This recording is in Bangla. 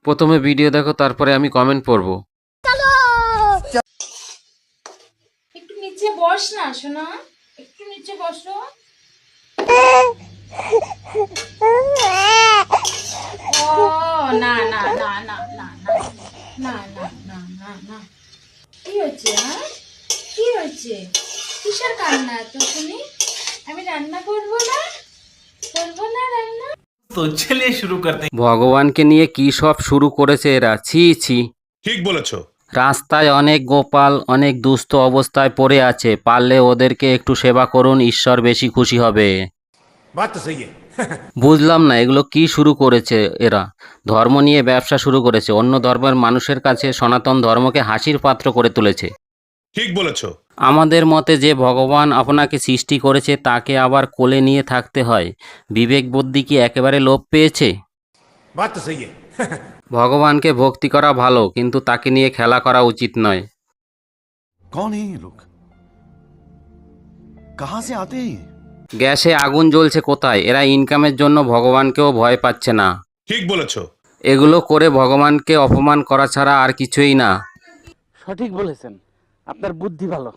প্রথমে ভিডিও দেখো, তারপরে আমি কমেন্ট পড়বো। একটু নিচে বস না সোনা, একটু নিচে বসো। ও না না না না না না না না না না না, কি হয়েছে? হ্যাঁ, কি হয়েছে? কিসের কান্না এত শুনি? আমি রান্না করবো না, করবো না রান্না। তো চলিए শুরু করতে हैं। ভগবানকে নিয়ে কি সব শুরু করেছে এরা, ছি ছি। ঠিক বলেছো। রাস্তায় অনেক গোপাল অনেক দুস্থ অবস্থায় পড়ে আছে, পারলে ওদেরকে একটু সেবা করুন, ঈশ্বর বেশি খুশি হবে। বাত তো সহি है। বুঝলাম না এগুলো কি শুরু করেছে এরা। ধর্ম নিয়ে ব্যবসা শুরু করেছে, অন্য ধর্মের মানুষের কাছে সনাতন ধর্মকে হাসির পাত্র করে তুলেছে। ঠিক বলেছো। আমাদের মতে যে ভগবান আপনাকে সৃষ্টি করেছে তাকে আবার কোলে নিয়ে থাকতে হয়, বিবেক বুদ্ধি কি একেবারে লোপ পেয়েছে? বাত তো সহি है। ভগবানকে ভক্তি করা ভালো, কিন্তু তাকে নিয়ে খেলা করা উচিত নয়। कौन है ये लोग? कहां से आते हैं ये? গ্যাসে আগুন জ্বলছে কোথায়, এরা ইনকামের জন্য ভগবানকেও ভয় পাচ্ছে না। ঠিক বলেছো। এগুলো করে ভগবানকে অপমান করা ছাড়া আর কিছুই না। সঠিক বলেছেন, আপনার বুদ্ধি ভালো।